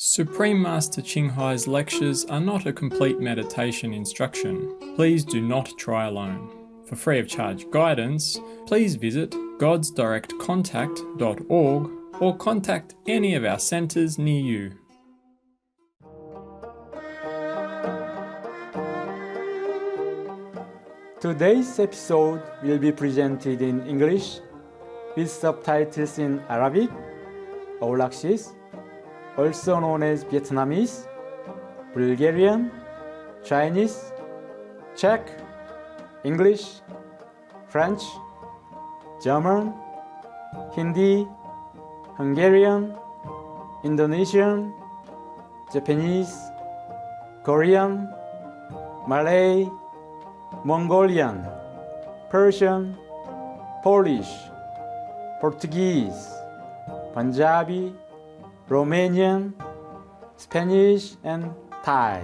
Supreme Master Qinghai's lectures are not a complete meditation instruction. Please do not try alone. For free of charge guidance, please visit godsdirectcontact.org or contact any of our centres near you. Today's episode will be presented in English with subtitles in Arabic, Aulacese, also known as Vietnamese, Bulgarian, Chinese, Czech, English, French, German, Hindi, Hungarian, Indonesian, Japanese, Korean, Malay, Mongolian, Persian, Polish, Portuguese, Punjabi, Romanian, Spanish, and Thai.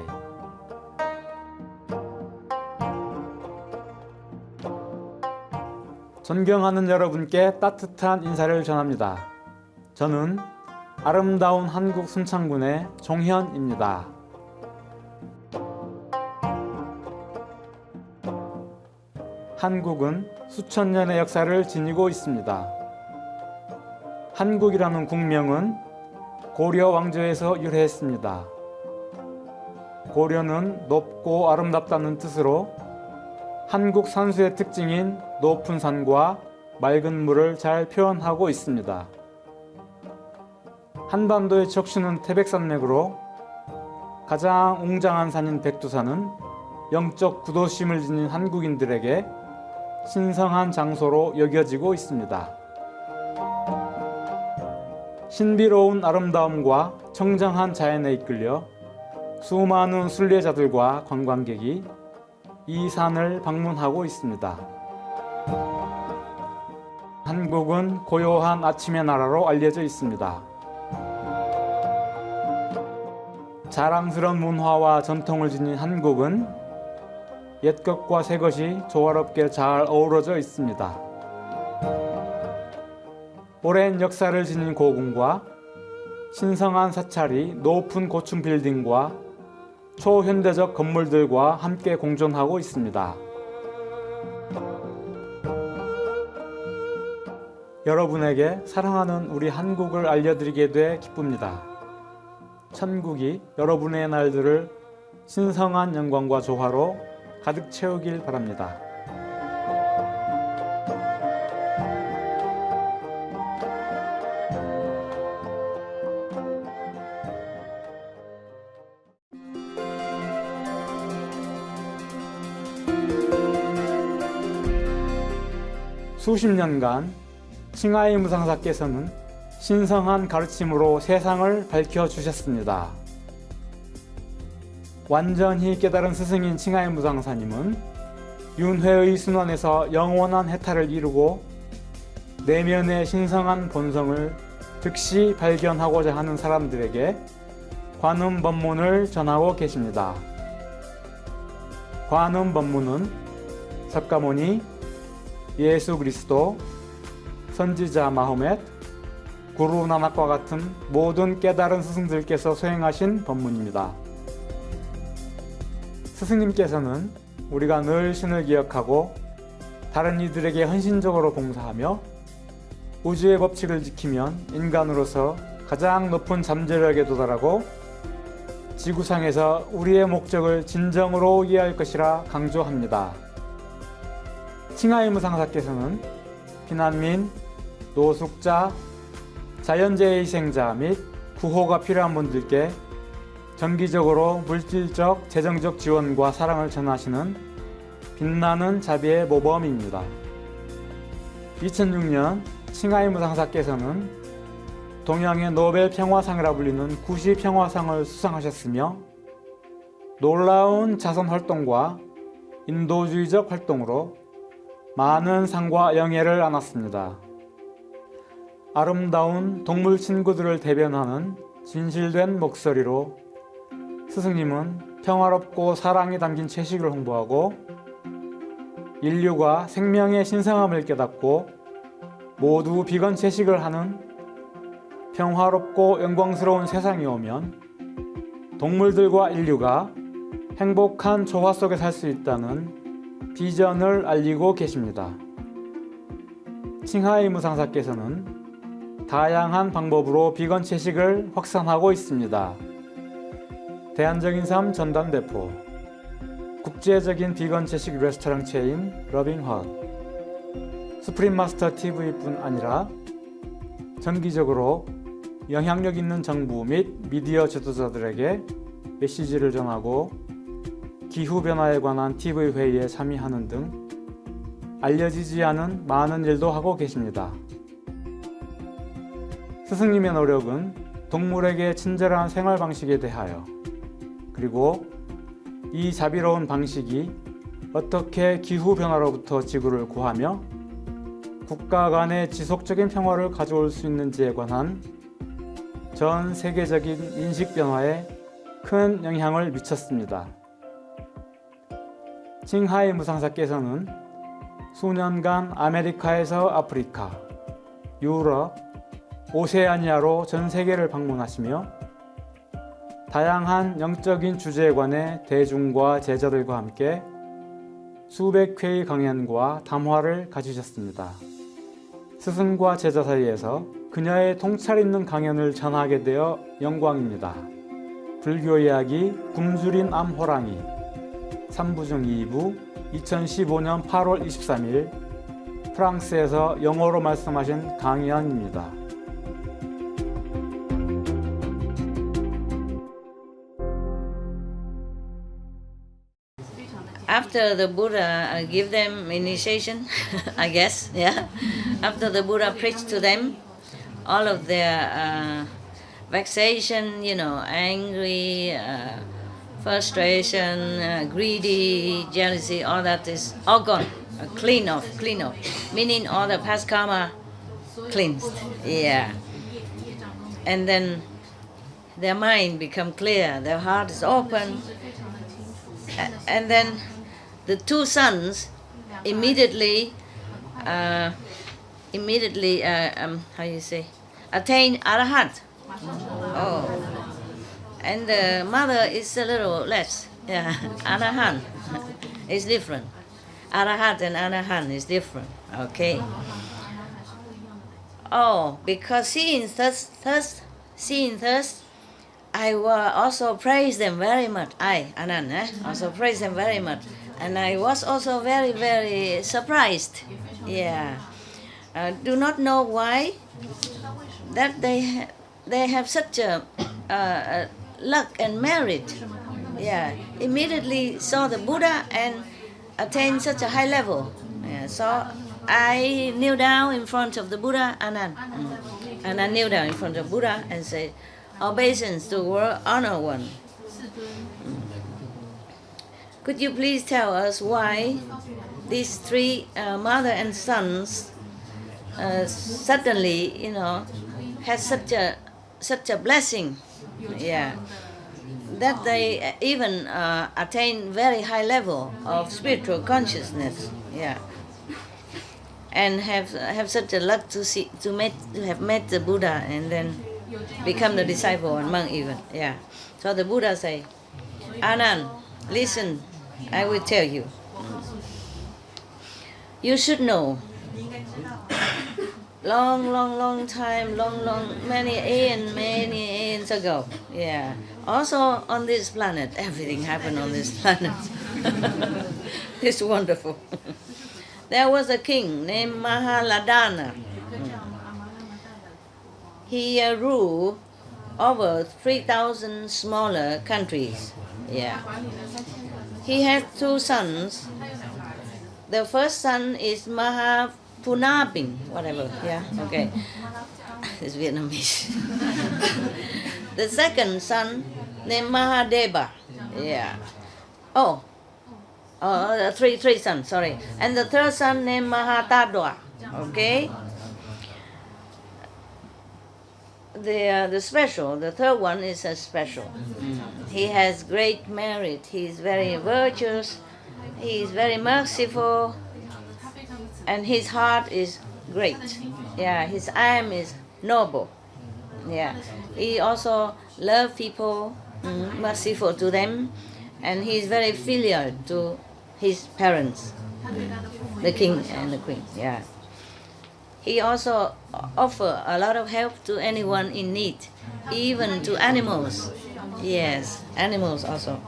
존경하는 여러분께 따뜻한 인사를 전합니다. 저는 아름다운 한국 순창군의 종현입니다. 한국은 수천 년의 역사를 지니고 있습니다. 한국이라는 국명은 고려 왕조에서 유래했습니다. 고려는 높고 아름답다는 뜻으로 한국 산수의 특징인 높은 산과 맑은 물을 잘 표현하고 있습니다. 한반도의 척추는 태백산맥으로 가장 웅장한 산인 백두산은 영적 구도심을 지닌 한국인들에게 신성한 장소로 여겨지고 있습니다. 신비로운 아름다움과 청정한 자연에 이끌려 수많은 순례자들과 관광객이 이 산을 방문하고 있습니다. 한국은 고요한 아침의 나라로 알려져 있습니다. 자랑스러운 문화와 전통을 지닌 한국은 옛것과 새것이 조화롭게 잘 어우러져 있습니다. 오랜 역사를 지닌 고궁과 신성한 사찰이 높은 고층 빌딩과 초현대적 건물들과 함께 공존하고 있습니다. 여러분에게 사랑하는 우리 한국을 알려드리게 돼 기쁩니다. 천국이 여러분의 날들을 신성한 영광과 조화로 가득 채우길 바랍니다. 수십 년간 칭하이 무상사께서는 신성한 가르침으로 세상을 밝혀주셨습니다. 완전히 깨달은 스승인 칭하이 무상사님은 윤회의 순환에서 영원한 해탈을 이루고 내면의 신성한 본성을 즉시 발견하고자 하는 사람들에게 관음법문을 전하고 계십니다. 관음법문은 석가모니, 예수 그리스도, 선지자 마호멧, 구루 나낙과 같은 모든 깨달은 스승들께서 수행하신 법문입니다. 스승님께서는 우리가 늘 신을 기억하고 다른 이들에게 헌신적으로 봉사하며 우주의 법칙을 지키면 인간으로서 가장 높은 잠재력에 도달하고 지구상에서 우리의 목적을 진정으로 이해할 것이라 강조합니다. 칭하이 무상사께서는 피난민, 노숙자, 자연재해 희생자 및 구호가 필요한 분들께 정기적으로 물질적, 재정적 지원과 사랑을 전하시는 빛나는 자비의 모범입니다. 2006년 칭하이 무상사께서는 동양의 노벨 평화상이라 불리는 구시 평화상을 수상하셨으며 놀라운 자선 활동과 인도주의적 활동으로 많은 상과 영예를 안았습니다. 아름다운 동물 친구들을 대변하는 진실된 목소리로 스승님은 평화롭고 사랑이 담긴 채식을 홍보하고 인류가 생명의 신성함을 깨닫고 모두 비건 채식을 하는 평화롭고 영광스러운 세상이 오면 동물들과 인류가 행복한 조화 속에 살 수 있다는 비전을 알리고 계십니다. 칭하이 무상사께서는 다양한 방법으로 비건 채식을 확산하고 있습니다. 대안적인 삶 전담대표, 국제적인 비건 채식 레스토랑 체인 러빙헛, 스프림마스터 TV뿐 아니라 정기적으로 영향력 있는 정부 및 미디어 지도자들에게 메시지를 전하고 기후변화에 관한 TV 회의에 참여하는 등 알려지지 않은 많은 일도 하고 계십니다. 스승님의 노력은 동물에게 친절한 생활 방식에 대하여, 그리고 이 자비로운 방식이 어떻게 기후변화로부터 지구를 구하며 국가 간의 지속적인 평화를 가져올 수 있는지에 관한 전 세계적인 인식 변화에 큰 영향을 미쳤습니다. 칭하이 무상사께서는 수년간 아메리카에서 아프리카, 유럽, 오세아니아로 전 세계를 방문하시며 다양한 영적인 주제에 관해 대중과 제자들과 함께 수백 회의 강연과 담화를 가지셨습니다. 스승과 제자 사이에서 그녀의 통찰 있는 강연을 전하게 되어 영광입니다. 불교 이야기 굶주린 암호랑이 3부 중 2부 2015년 8월 23일 프랑스에서 영어로 말씀하신 강연입니다. After the Buddha give them initiation, I guess, yeah. After the Buddha preached to them, all of their vexation, angry, frustration, greedy, jealousy, all that is all gone, clean off, meaning all the past karma cleansed, yeah. And then their mind become clear, their heart is open, and then the two sons immediately, how you say, attain arahant. Oh, and the mother is a little less. Yeah, arahant is different. Arahat and arahant is different. Okay. Oh, because seeing thirst, I will also praise them very much. Anand, also praise them very much. And I was also very, very surprised. Yeah. Do not know why that they have such a luck and merit. Yeah. Immediately saw the Buddha and attained such a high level. Yeah. So I kneel down in front of the Buddha, Anand. And I kneel down in front of Buddha and say, obeisance to world honor one. Could you please tell us why these three mother and sons suddenly, had such a blessing, yeah, that they even attain very high level of spiritual consciousness, yeah, and have such a luck to have met the Buddha and then become the disciple and monk even, yeah. So the Buddha say, Anand, listen, I will tell you. You should know. Long time, many aeons ago. Yeah. Also on this planet, everything happened on this planet. It's wonderful. There was a king named Mahaladana. He ruled over 3,000 smaller countries. Yeah. He had two sons. The first son is Mahapunabing, whatever. Yeah, okay. It's Vietnamese. The second son named Mahadeva. Yeah. Three sons, sorry. And the third son named Mahatadwa. Okay. The third one is a special. He has great merit. He is very virtuous. He is very merciful. And his heart is great. Yeah, his aim is noble. Yeah. He also loves people merciful to them, and he is very filial to his parents, the king and the queen. Yeah. He also offer a lot of help to anyone in need, even to animals. Yes, animals also.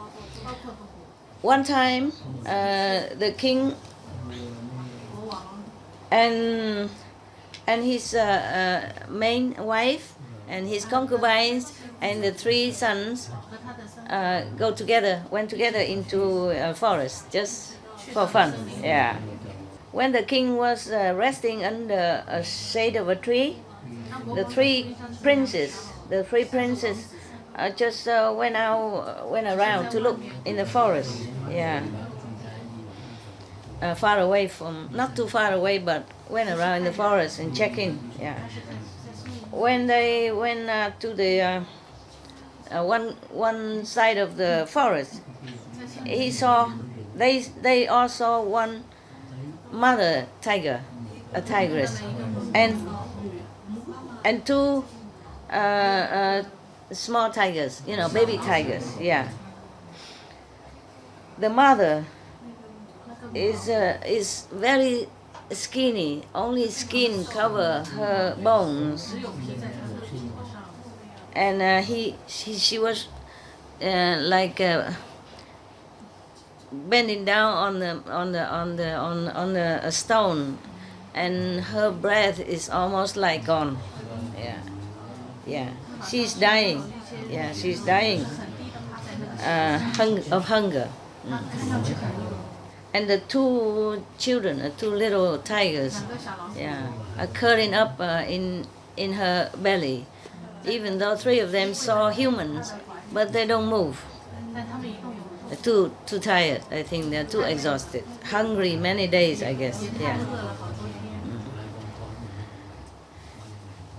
One time, the king and his main wife and his concubines and the 3 sons went together into a forest just for fun. Yeah. When the king was resting under a shade of a tree, the three princes just went around to look in the forest. Yeah. Far away from, not too far away, but went around in the forest and check in. Yeah. When they went to the one side of the forest, they all saw one mother tiger, a tigress, and 2 small tigers, baby tigers. Yeah. The mother is very skinny, only skin cover her bones, and she was like bending down on a stone, and her breath is almost like gone. Yeah, she's dying. Yeah, she's dying of hunger. And the 2 children, the 2 little tigers, are curling up in her belly, even though 3 of them saw humans, but they don't move. They're too tired. I think they're too exhausted, hungry many days, I guess. Yeah.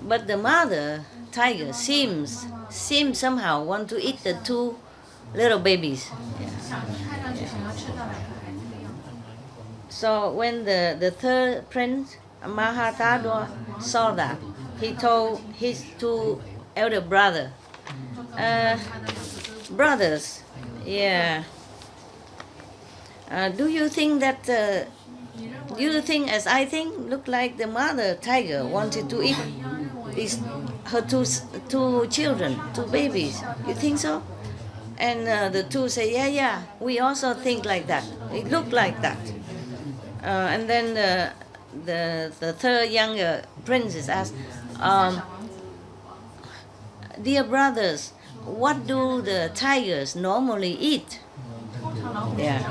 But the mother tiger seems somehow want to eat the 2 little babies. Yeah. So when the 3rd prince, Mahatadwa, saw that, he told his 2 elder brothers, yeah, do you think as I think, look like the mother tiger wanted to eat her two children, 2 babies? You think so? And the 2 say, yeah, we also think like that. It looked like that. And then the 3rd younger princess asked, dear brothers, what do the tigers normally eat? Yeah.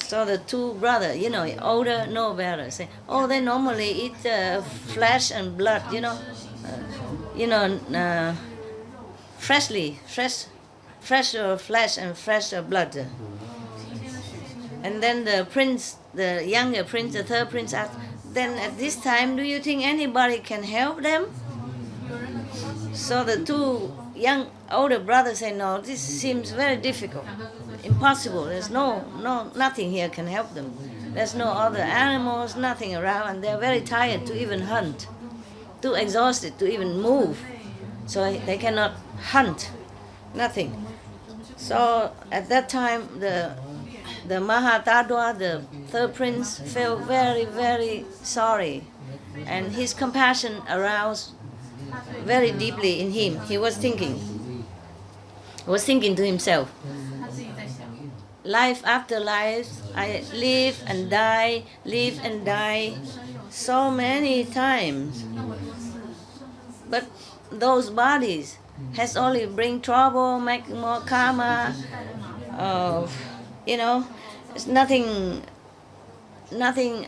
So the 2 brothers, older, know better, say, they normally eat flesh and blood, fresher flesh and fresher blood. And then the younger prince, the 3rd prince asked, then at this time, do you think anybody can help them? So the 2 older brothers say, no, this seems very difficult, impossible. There's nothing here can help them. There's no other animals, nothing around, and they're very tired to even hunt, too exhausted to even move. So they cannot hunt, nothing. So at that time, the Mahatadwa, the 3rd prince, felt very, very sorry, and his compassion aroused very deeply in him. He was thinking to himself, life after life, I live and die so many times, but those bodies has only bring trouble, make more karma. It's nothing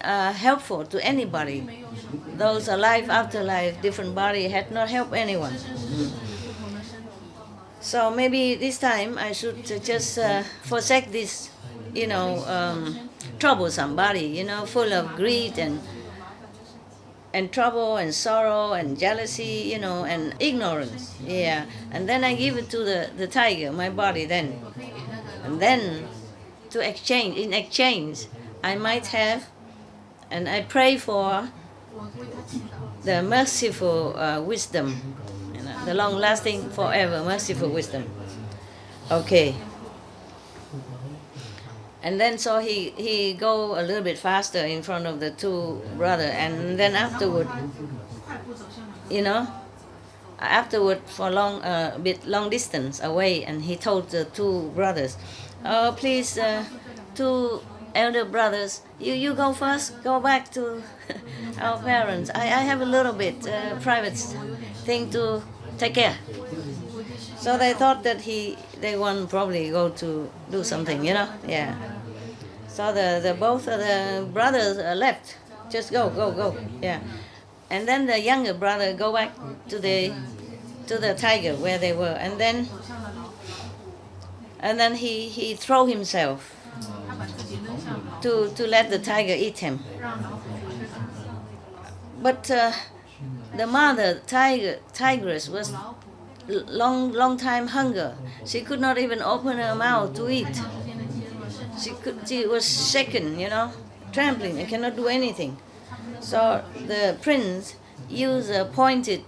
helpful to anybody. Those are life after life, different body, had not helped anyone. So maybe this time I should just forsake this, troublesome body, full of greed and trouble and sorrow and jealousy, and ignorance. Yeah, and then I give it to the tiger, my body then. And then in exchange, I might have, and I pray for the merciful wisdom, the long-lasting, forever merciful wisdom. Okay. And then so he go a little bit faster in front of the two brother, and then afterward, you know, afterward for a bit long distance away, and he told the two brothers, "Oh, please, two elder brothers, you go first. Go back to our parents. I have a little bit private thing to take care." So they thought that they want probably go to do something, you know, yeah. So the both of the brothers left, just go, yeah. And then the younger brother go back to the tiger where they were, and then he throw himself to let the tiger eat him. But the mother tigress was long time hunger. She could not even open her mouth to eat. She was shaken, you know, trembling and cannot do anything. So the prince used a pointed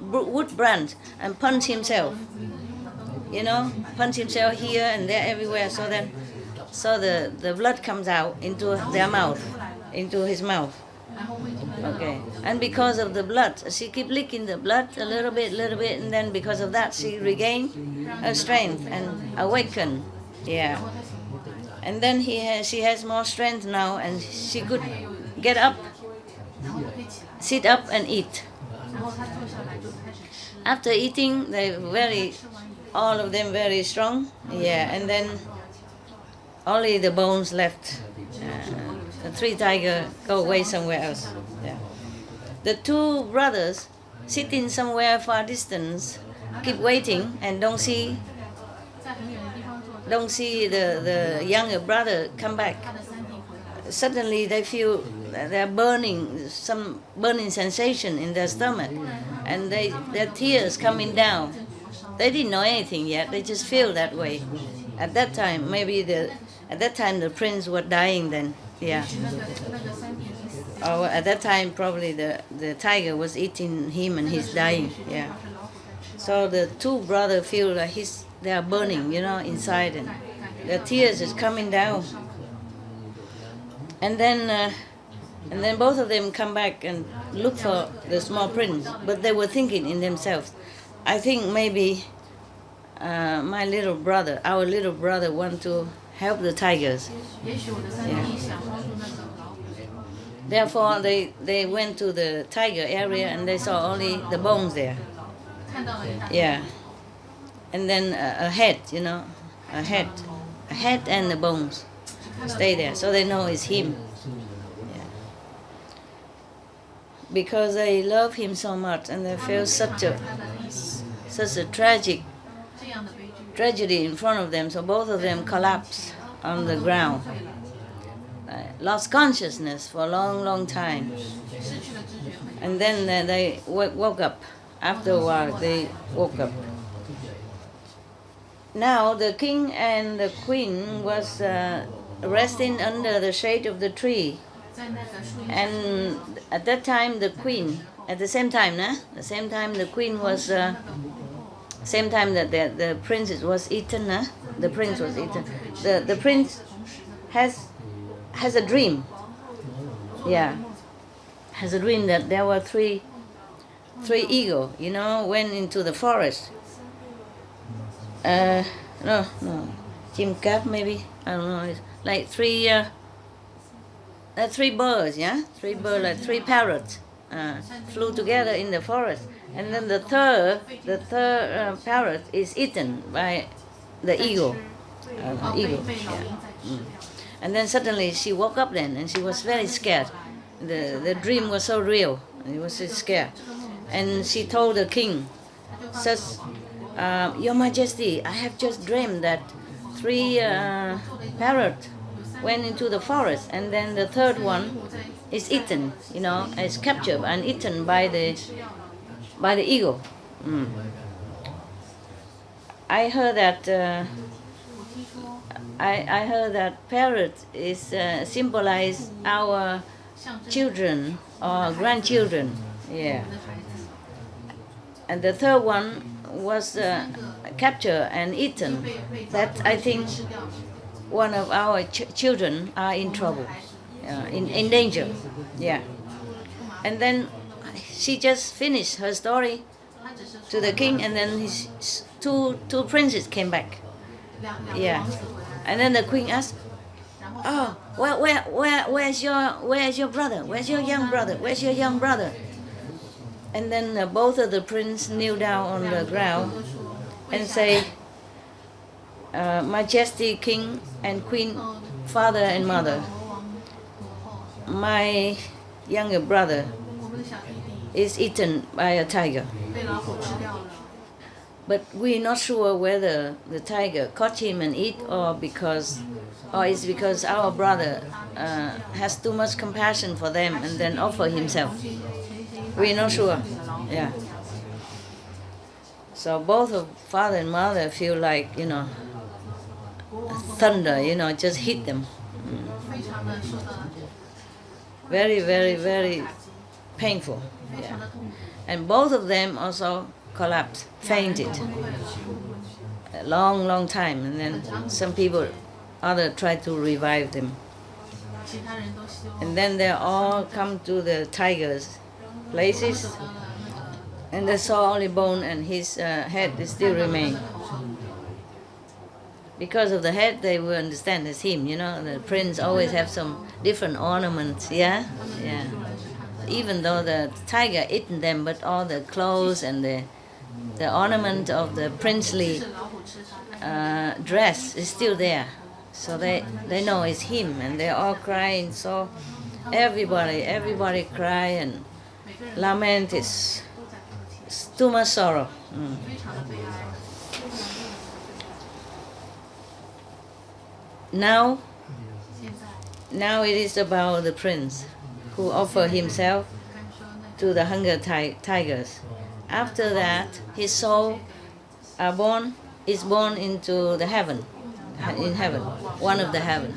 wood branch and punched himself. You know, punch himself here and there, everywhere. So the blood comes out into their mouth, into his mouth. Okay, and because of the blood, she keep licking the blood a little bit, and then because of that, she regained her strength and awakened. Yeah, and then she has more strength now, and she could get up, sit up, and eat. After eating, all of them very strong. Yeah, and then only the bones left. The three tigers go away somewhere else. Yeah. The two brothers sitting somewhere far distance, keep waiting and don't see the younger brother come back. Suddenly they feel they're some burning sensation in their stomach, and their tears coming down. They didn't know anything yet. They just feel that way. At that time, the prince was dying then. Yeah. Or at that time, probably the tiger was eating him and he's dying. Yeah. So the two brothers feel like they are burning, you know, inside, and the tears is coming down. And then both of them come back and look for the small prince, but they were thinking in themselves, I think maybe our little brother want to help the tigers. Yeah. Therefore, they went to the tiger area and they saw only the bones there. Yeah. And then a head, you know, a head and the bones stay there, so they know it's him. Yeah. Because they love him so much and they feel such a tragedy in front of them, so both of them collapsed on the ground, lost consciousness for a long time, and then they woke up. After a while they woke up. Now the king and the queen was resting under the shade of the tree, and at that time the queen, at the same time the queen was same time that the prince was eaten, the prince was eaten. The prince has a dream. Yeah, has a dream that there were three eagles, you know, went into the forest. No, chim cáp maybe, I don't know. It's like three birds, yeah, like three parrots flew together in the forest. And then the third parrot is eaten by the eagle. Yeah. And then suddenly she woke up then, and she was very scared. The dream was so real, and she was so scared. And she told the king, says, Your Majesty, I have just dreamed that three parrots went into the forest, and then the third one is eaten, you know, is captured and eaten by the eagle. I heard that I heard that parrot is symbolize our children or grandchildren. Yeah. And the third one was captured and eaten, that I think one of our children are in trouble, in danger. Yeah. And then she just finished her story to the king, and then his two princes came back. Yeah. And then the queen asked, "Oh, where's your brother? Where's your young brother? Where's your young brother?" And then both of the princes kneel down on the ground and say, "Majesty, king and queen, father and mother, my younger brother is eaten by a tiger. But we're not sure whether the tiger caught him and eat, or it's because our brother has too much compassion for them and then offer himself. We're not sure." Yeah. So both of father and mother feel like, thunder, just hit them. Very, very, very painful. Yeah. And both of them also collapsed, fainted. A long, long time. And then some people, other tried to revive them. And then they all come to the tiger's places, and they saw only bone, and his head still remained. Because of the head, they will understand it's him. The prince always have some different ornaments. Yeah. Even though the tiger eaten them, but all the clothes and the ornament of the princely dress is still there. So they know it's him, and they're all crying. So everybody cry and lament. It's too much sorrow. Now it is about the prince who offered himself to the hunger tigers. After that, his soul is born into the heaven, one of the heaven.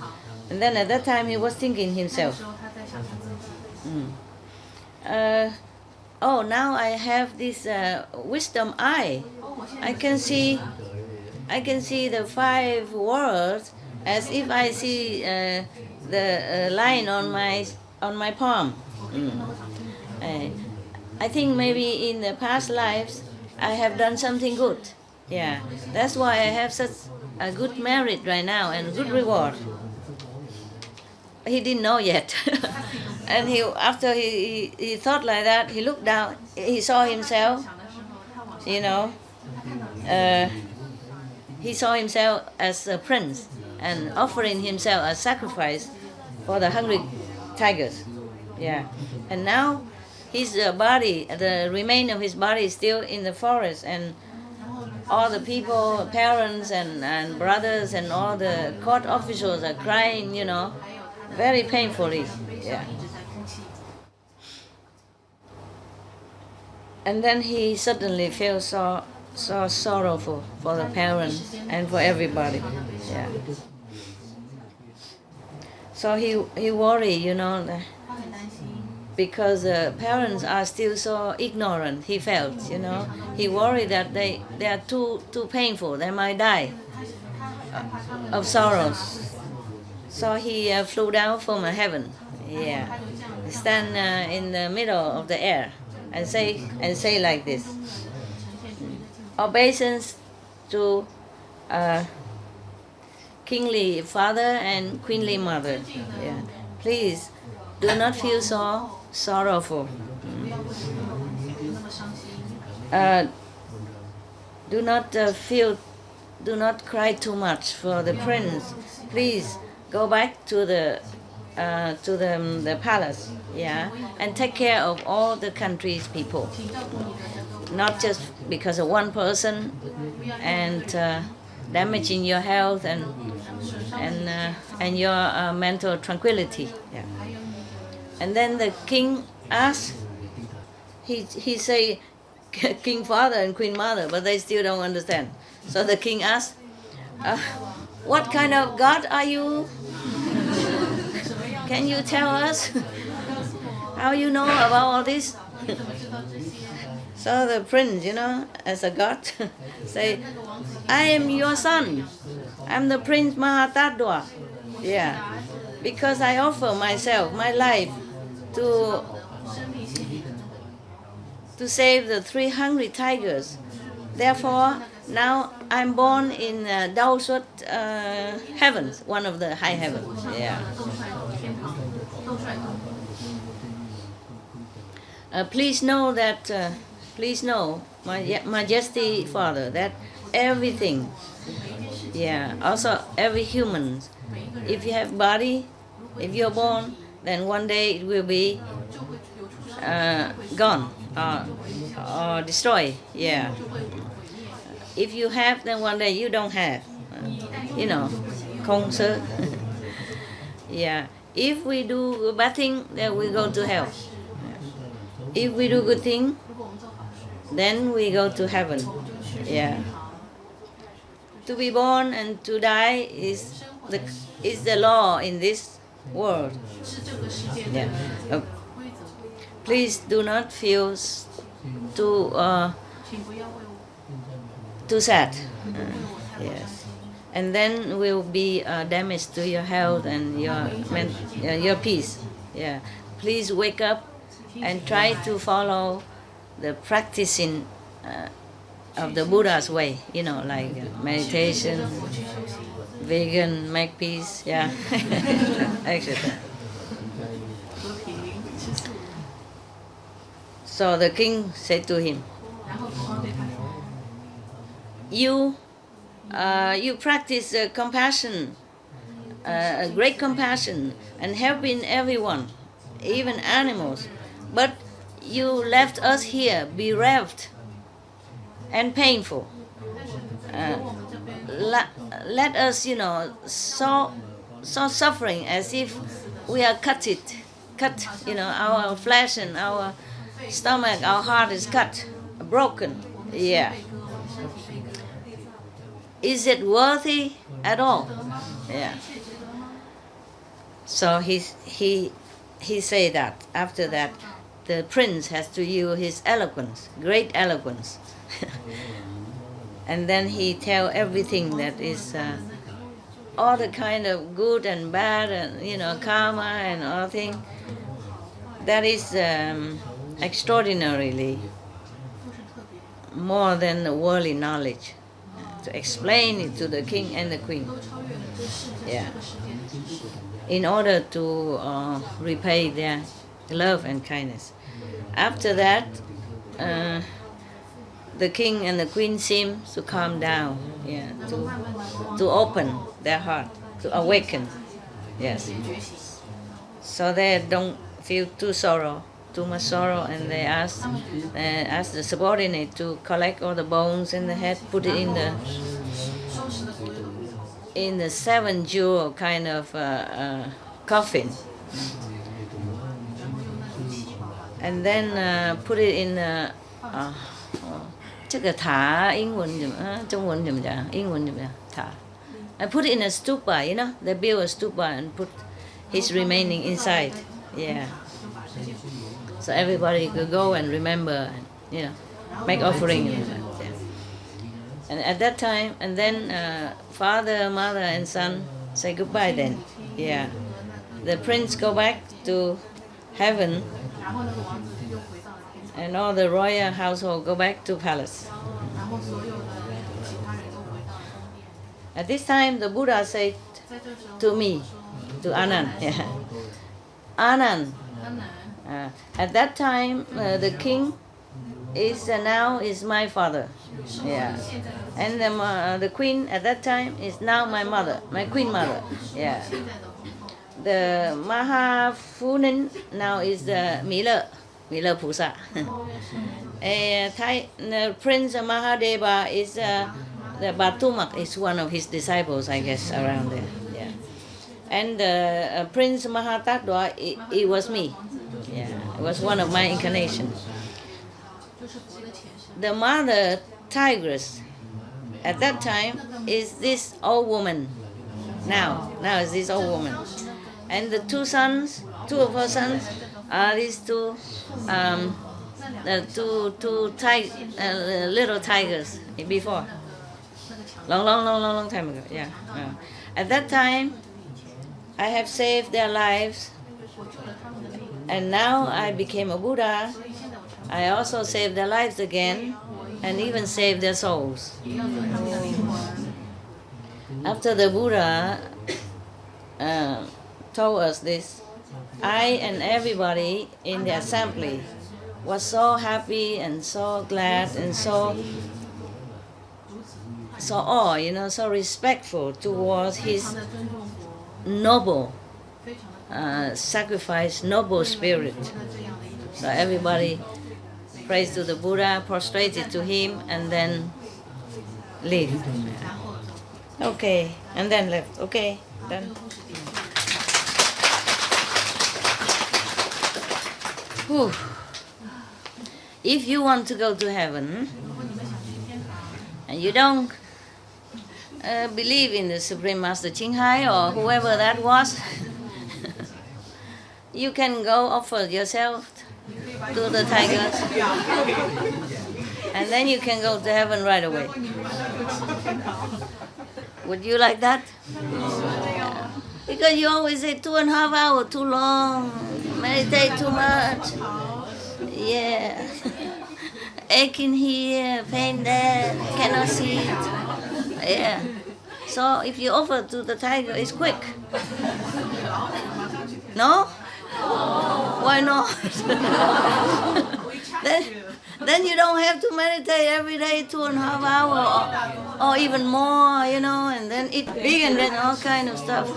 And then at that time he was thinking himself, now I have this wisdom eye. I can see the 5 worlds as if I see the line on my palm. I think maybe in the past lives I have done something good. Yeah, that's why I have such a good merit right now and good reward. He didn't know yet. And after he thought like that, he looked down, he saw himself, he saw himself as a prince and offering himself as sacrifice for the hungry tigers. Yeah. And now his body, the remain of his body is still in the forest, and all the people, parents and brothers and all the court officials are crying, very painfully. Yeah. And then he suddenly feels so sorrowful for the parents and for everybody. Yeah. So he worried, because parents are still so ignorant. He felt, he worried that they are too painful. They might die of sorrows. So he flew down from heaven. Yeah, stand in the middle of the air and say like this: "Obeisance to kingly father and queenly mother. Yeah. Please do not feel so sorrowful. Do not cry too much for the prince. Please go back to the palace, yeah, and take care of all the country's people. Not just because of one person and damaging your health and your mental tranquility." Yeah. And then the king asked. He say, "King father and queen mother," but they still don't understand. So the king asked, "What kind of God are you? Can you tell us how you know about all this?" So the prince, as a god, say, I am your son. I'm the Prince Mahatadwa. Yeah. Because I offer myself, my life, to save the three hungry tigers. Therefore, now I'm born in Daosut heavens, one of the high heavens. Yeah. Please know that, my Majesty Father, that everything, also every human, if you have body, if you're born, then one day it will be gone or destroyed. Yeah. If you have, then one day you don't have. Không sơ. Yeah. If we do bad thing, then we go to hell. If we do good thing, then we go to heaven. Yeah. To be born and to die is the law in this world. Yeah. Please do not feel too sad. Yes. And then will be damage to your health and your peace. Yeah. Please wake up and try to follow the practicing of the Buddha's way, like meditation, vegan, make peace, yeah, etc. So the king said to him, you practice compassion, great compassion, and helping everyone, even animals, but you left us here bereft and painful. Let us, so suffering as if we are cut, our flesh and our stomach, our heart is cut, broken. Yeah. Is it worthy at all? Yeah. So he say that after that, the prince has to use his eloquence, great eloquence. And then he tell everything that is all the kind of good and bad and karma and all things. That is extraordinarily more than the worldly knowledge to explain it to the king and the queen. Yeah. In order to repay their love and kindness. After that, the king and the queen seem to calm down, to open their heart, to awaken, yes. So they don't feel too much sorrow, and they ask the subordinate to collect all the bones in the head, put it in the 7-jewel kind of coffin, and then put it in a 这个塔英文怎么中文怎么讲？英文怎么讲？塔。I put it in a stupa, they build a stupa and put his remaining inside. Yeah. So everybody could go and remember, and, make offering. Yeah. And at that time, and then father, mother, and son say goodbye. Then, yeah, the prince go back to heaven. And all the royal household go back to palace. At this time, the Buddha said to me, to Anand, Anand, at that time, the king is now is my father, and the queen at that time is now my mother, my queen mother, The Mahafunin now is the Mila Pusa. Prince Mahadeva is the Batumak is one of his disciples, I guess, around there. Yeah. And Prince Mahatadwa, it was me. Yeah, it was one of my incarnations. The mother tigress at that time is this old woman. Now is this old woman. And the two of her sons are these two little tigers before. Long time ago. Yeah. At that time, I have saved their lives, and now I became a Buddha. I also saved their lives again, and even saved their souls. After the Buddha told us this, I and everybody in the assembly was so happy and so glad and so so respectful towards his noble sacrifice, noble spirit. So everybody prays to the Buddha, prostrated to him, and then leave. Okay, and then left. Okay, done. Whew. If you want to go to heaven and you don't believe in the Supreme Master Ching Hai or whoever that was, you can go offer yourself to the tigers, and then you can go to heaven right away. Would you like that? Because you always say 2.5 hours too long, meditate too much. Yeah. Aching here, pain there, cannot see it. Yeah. So if you offer to the tiger, it's quick. No? Why not? then you don't have to meditate every day 2.5 hours or even more, and then eat vegan and all kind of stuff.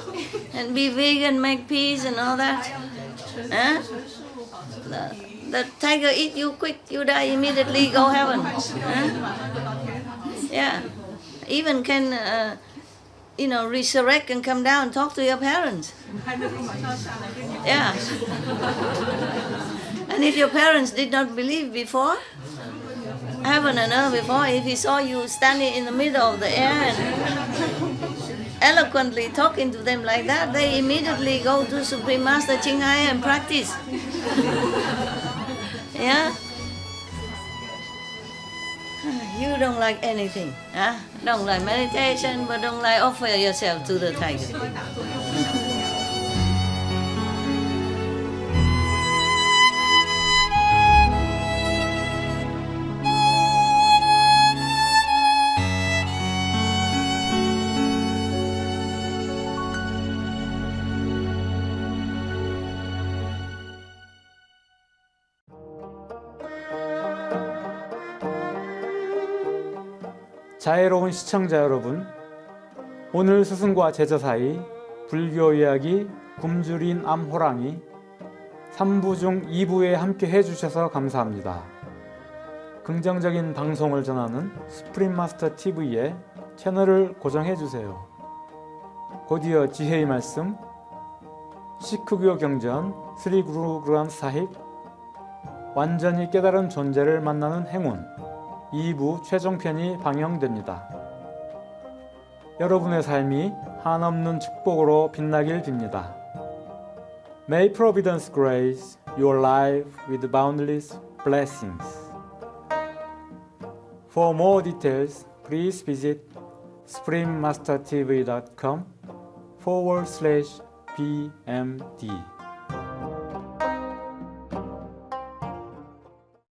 And be vegan, make peace and all that. Huh? The tiger eat you quick, you die immediately, go heaven. Yeah. Even can, resurrect and come down, talk to your parents. Yeah. And if your parents did not believe before, heaven and earth before, if he saw you standing in the middle of the air and eloquently talking to them like that, they immediately go to Supreme Master Ching Hai and practice. Yeah? You don't like anything. Huh? Don't like meditation, but don't like offer yourself to the tiger. 자애로운 시청자 여러분, 오늘 스승과 제자 사이 불교 이야기 굶주린 암호랑이 3부 중 2부에 함께 해주셔서 감사합니다. 긍정적인 방송을 전하는 수프림 마스터 TV에 채널을 고정해주세요. 곧이어 지혜의 말씀, 시크교 경전 스리 구루 그란트 사힙, 완전히 깨달은 존재를 만나는 행운 2부 최종편이 방영됩니다. 여러분의 삶이 한없는 축복으로 빛나길 빕니다. May Providence grace your life with boundless blessings. For more details, please visit suprememastertv.com/BMD.